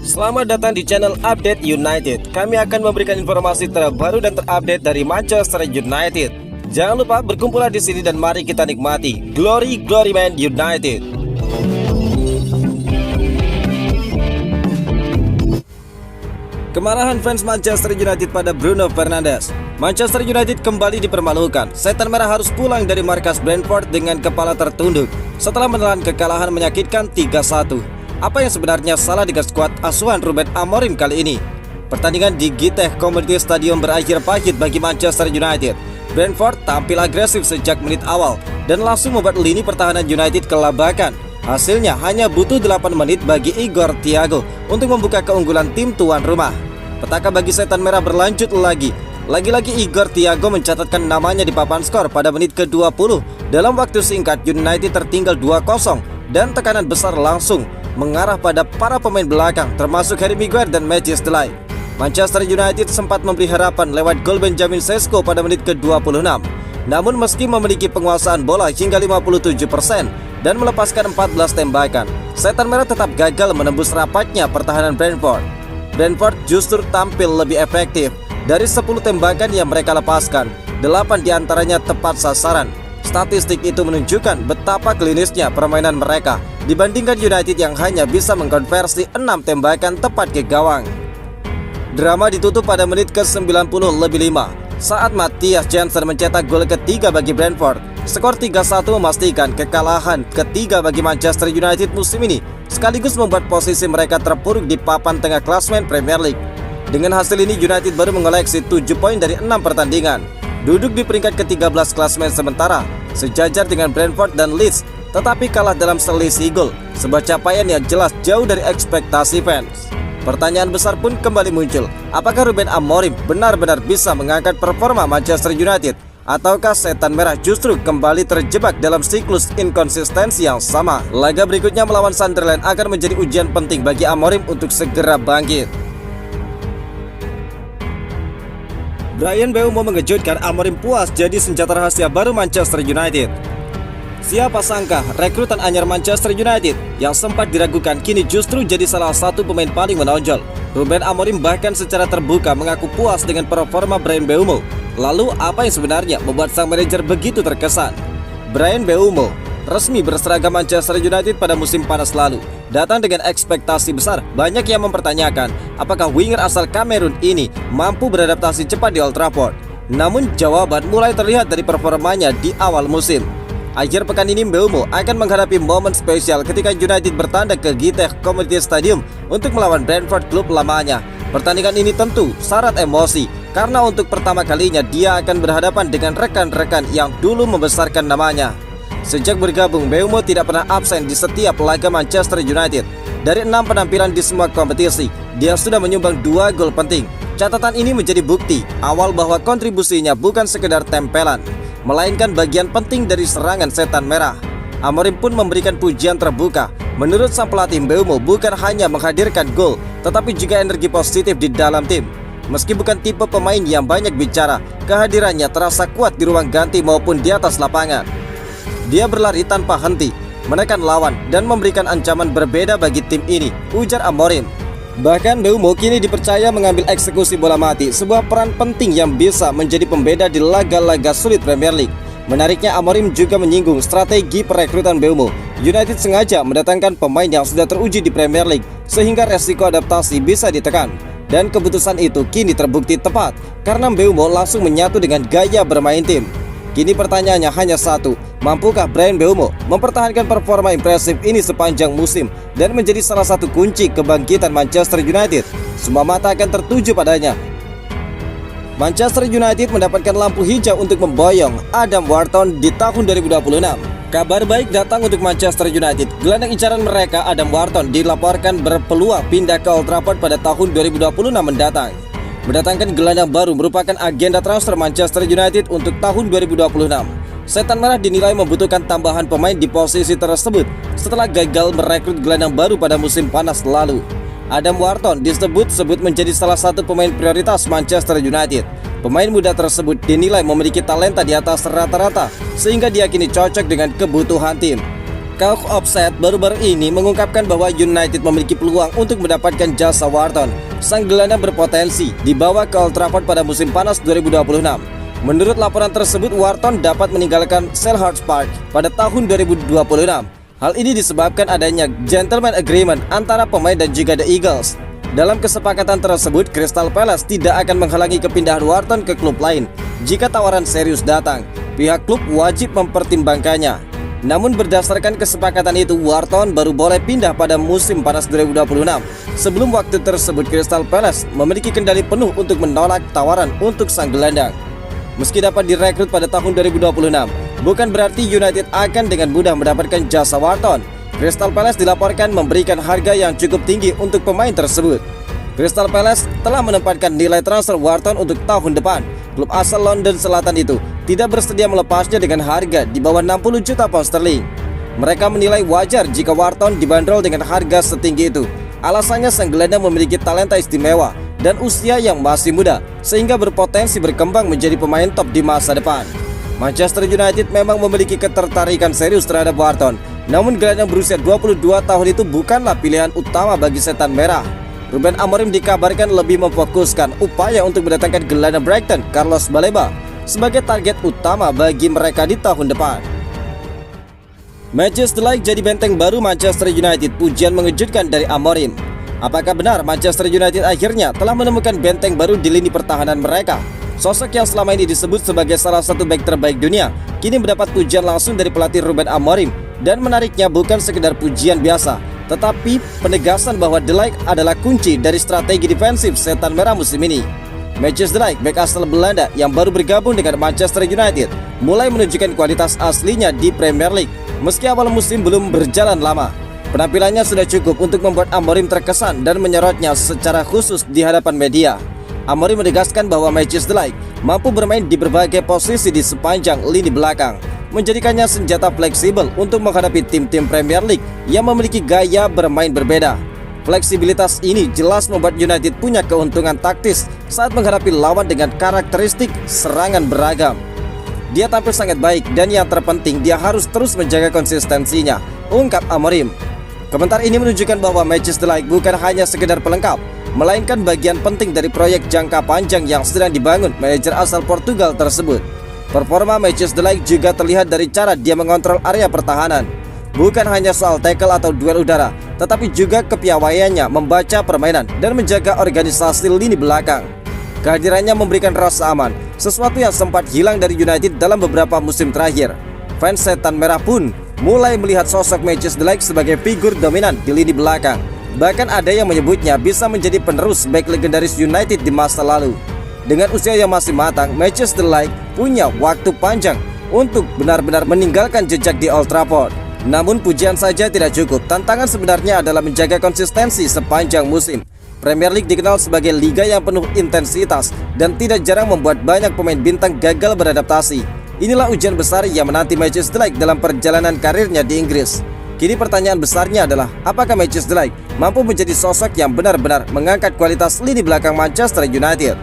Selamat datang di channel Update United. Kami akan memberikan informasi terbaru dan terupdate dari Manchester United. Jangan lupa berkumpullah di sini dan mari kita nikmati Glory Man United. Kemarahan fans Manchester United pada Bruno Fernandes. Manchester United kembali dipermalukan. Setan merah harus pulang dari markas Brentford dengan kepala tertunduk setelah menelan kekalahan menyakitkan 3-1. Apa yang sebenarnya salah dengan skuad asuhan Ruben Amorim kali ini? Pertandingan di GTech Community Stadium berakhir pahit bagi Manchester United. Brentford tampil agresif sejak menit awal dan langsung membuat lini pertahanan United kelabakan. Hasilnya hanya butuh 8 menit bagi Igor Thiago untuk membuka keunggulan tim tuan rumah. Petaka bagi setan merah berlanjut lagi. Lagi-lagi Igor Thiago mencatatkan namanya di papan skor pada menit ke-20. Dalam waktu singkat United tertinggal 2-0 dan tekanan besar langsung mengarah pada para pemain belakang termasuk Harry Maguire dan Matthijs de Ligt. Manchester United sempat memberi harapan lewat gol Benjamin Sesko pada menit ke-26. Namun meski memiliki penguasaan bola hingga 57% dan melepaskan 14 tembakan, setan merah tetap gagal menembus rapatnya pertahanan Brentford. Brentford justru tampil lebih efektif. Dari 10 tembakan yang mereka lepaskan, 8 diantaranya tepat sasaran. Statistik itu menunjukkan betapa klinisnya permainan mereka dibandingkan United yang hanya bisa mengkonversi 6 tembakan tepat ke gawang. Drama ditutup pada menit ke-90+5 saat Mathias Jensen mencetak gol ketiga bagi Brentford. Skor 3-1 memastikan kekalahan ketiga bagi Manchester United musim ini, sekaligus membuat posisi mereka terpuruk di papan tengah klasemen Premier League. Dengan hasil ini United baru mengoleksi 7 poin dari 6 pertandingan, duduk di peringkat ke-13 klasemen sementara, sejajar dengan Brentford dan Leeds, tetapi kalah dalam selisih gol, sebuah capaian yang jelas jauh dari ekspektasi fans. Pertanyaan besar pun kembali muncul, apakah Ruben Amorim benar-benar bisa mengangkat performa Manchester United, ataukah setan merah justru kembali terjebak dalam siklus inkonsistensi yang sama? Laga berikutnya melawan Sunderland akan menjadi ujian penting bagi Amorim untuk segera bangkit. Bryan Mbeumo mengejutkan, Amorim puas jadi senjata rahasia baru Manchester United. Siapa sangka rekrutan anyar Manchester United yang sempat diragukan kini justru jadi salah satu pemain paling menonjol. Ruben Amorim bahkan secara terbuka mengaku puas dengan performa Bryan Mbeumo. Lalu apa yang sebenarnya membuat sang manajer begitu terkesan? Bryan Mbeumo resmi berseragam Manchester United pada musim panas lalu. Datang dengan ekspektasi besar, banyak yang mempertanyakan apakah winger asal Kamerun ini mampu beradaptasi cepat di Old Trafford. Namun jawaban mulai terlihat dari performanya di awal musim. Akhir pekan ini Mbeumo akan menghadapi momen spesial ketika United bertandang ke GTech Community Stadium untuk melawan Brentford, klub lamanya. Pertandingan ini tentu syarat emosi karena untuk pertama kalinya dia akan berhadapan dengan rekan-rekan yang dulu membesarkan namanya. Sejak bergabung, Mbeumo tidak pernah absen di setiap laga Manchester United. Dari 6 penampilan di semua kompetisi, dia sudah menyumbang 2 gol penting. Catatan ini menjadi bukti awal bahwa kontribusinya bukan sekedar tempelan, melainkan bagian penting dari serangan setan merah. Amorim pun memberikan pujian terbuka. Menurut sang pelatih, Mbeumo bukan hanya menghadirkan gol, tetapi juga energi positif di dalam tim. Meski bukan tipe pemain yang banyak bicara, kehadirannya terasa kuat di ruang ganti maupun di atas lapangan. Dia berlari tanpa henti, menekan lawan dan memberikan ancaman berbeda bagi tim ini, ujar Amorim. Bahkan Mbeumo kini dipercaya mengambil eksekusi bola mati, sebuah peran penting yang bisa menjadi pembeda di laga-laga sulit Premier League. Menariknya, Amorim juga menyinggung strategi perekrutan Mbeumo. United sengaja mendatangkan pemain yang sudah teruji di Premier League sehingga resiko adaptasi bisa ditekan. Dan keputusan itu kini terbukti tepat karena Mbeumo langsung menyatu dengan gaya bermain tim. Kini pertanyaannya hanya satu, mampukah Bryan Mbeumo mempertahankan performa impresif ini sepanjang musim dan menjadi salah satu kunci kebangkitan Manchester United? Semua mata akan tertuju padanya. Manchester United mendapatkan lampu hijau untuk memboyong Adam Wharton di tahun 2026. Kabar baik datang untuk Manchester United. Gelandang incaran mereka Adam Wharton dilaporkan berpeluang pindah ke Old Trafford pada tahun 2026 mendatang. Mendatangkan gelandang baru merupakan agenda transfer Manchester United untuk tahun 2026. Setan merah dinilai membutuhkan tambahan pemain di posisi tersebut setelah gagal merekrut gelandang baru pada musim panas lalu. Adam Wharton disebut-sebut menjadi salah satu pemain prioritas Manchester United. Pemain muda tersebut dinilai memiliki talenta di atas rata-rata sehingga dia kini cocok dengan kebutuhan tim. Mark Offset baru-baru ini mengungkapkan bahwa United memiliki peluang untuk mendapatkan jasa Wharton, sang gelandang berpotensi dibawa ke Old Trafford pada musim panas 2026. Menurut laporan tersebut, Wharton dapat meninggalkan Selhurst Park pada tahun 2026. Hal ini disebabkan adanya gentleman agreement antara pemain dan juga The Eagles. Dalam kesepakatan tersebut, Crystal Palace tidak akan menghalangi kepindahan Wharton ke klub lain. Jika tawaran serius datang, pihak klub wajib mempertimbangkannya. Namun berdasarkan kesepakatan itu, Wharton baru boleh pindah pada musim panas 2026. Sebelum waktu tersebut, Crystal Palace memiliki kendali penuh untuk menolak tawaran untuk sang gelandang. Meski dapat direkrut pada tahun 2026, bukan berarti United akan dengan mudah mendapatkan jasa Wharton. Crystal Palace dilaporkan memberikan harga yang cukup tinggi untuk pemain tersebut. Crystal Palace telah menempatkan nilai transfer Wharton untuk tahun depan. Klub asal London Selatan itu tidak bersedia melepasnya dengan harga di bawah 60 juta pound sterling. Mereka menilai wajar jika Wharton dibanderol dengan harga setinggi itu. Alasannya sang gelandang memiliki talenta istimewa dan usia yang masih muda, sehingga berpotensi berkembang menjadi pemain top di masa depan. Manchester United memang memiliki ketertarikan serius terhadap Wharton. Namun gelandang berusia 22 tahun itu bukanlah pilihan utama bagi Setan Merah. Ruben Amorim dikabarkan lebih memfokuskan upaya untuk mendatangkan gelandang Brighton Carlos Baleba sebagai target utama bagi mereka di tahun depan. Matthijs de Ligt jadi benteng baru Manchester United, pujian mengejutkan dari Amorim. Apakah benar Manchester United akhirnya telah menemukan benteng baru di lini pertahanan mereka? Sosok yang selama ini disebut sebagai salah satu bek terbaik dunia kini mendapat pujian langsung dari pelatih Ruben Amorim. Dan menariknya bukan sekedar pujian biasa, tetapi penegasan bahwa De Ligt adalah kunci dari strategi defensif Setan Merah musim ini. Matthijs de Ligt, bek asal Belanda yang baru bergabung dengan Manchester United, mulai menunjukkan kualitas aslinya di Premier League. Meski awal musim belum berjalan lama, penampilannya sudah cukup untuk membuat Amorim terkesan dan menyorotnya secara khusus di hadapan media. Amorim menegaskan bahwa Matthijs de Ligt mampu bermain di berbagai posisi di sepanjang lini belakang, menjadikannya senjata fleksibel untuk menghadapi tim-tim Premier League yang memiliki gaya bermain berbeda. Fleksibilitas ini jelas membuat United punya keuntungan taktis saat menghadapi lawan dengan karakteristik serangan beragam. Dia tampil sangat baik dan yang terpenting dia harus terus menjaga konsistensinya, ungkap Amorim. Komentar ini menunjukkan bahwa Matthijs de Ligt bukan hanya sekedar pelengkap, melainkan bagian penting dari proyek jangka panjang yang sedang dibangun manajer asal Portugal tersebut. Performa Matthijs de Ligt juga terlihat dari cara dia mengontrol area pertahanan. Bukan hanya soal tackle atau duel udara, tetapi juga kepiawaiannya membaca permainan dan menjaga organisasi lini belakang. Kehadirannya memberikan rasa aman, sesuatu yang sempat hilang dari United dalam beberapa musim terakhir. Fans Setan Merah pun mulai melihat sosok Matthijs de Ligt sebagai figur dominan di lini belakang. Bahkan ada yang menyebutnya bisa menjadi penerus bek legendaris United di masa lalu. Dengan usia yang masih matang, Matthijs de Ligt punya waktu panjang untuk benar-benar meninggalkan jejak di Old Trafford. Namun pujian saja tidak cukup, tantangan sebenarnya adalah menjaga konsistensi sepanjang musim. Premier League dikenal sebagai liga yang penuh intensitas dan tidak jarang membuat banyak pemain bintang gagal beradaptasi. Inilah ujian besar yang menanti Matthijs de Ligt dalam perjalanan karirnya di Inggris. Kini pertanyaan besarnya adalah, apakah Matthijs de Ligt mampu menjadi sosok yang benar-benar mengangkat kualitas lini belakang Manchester United?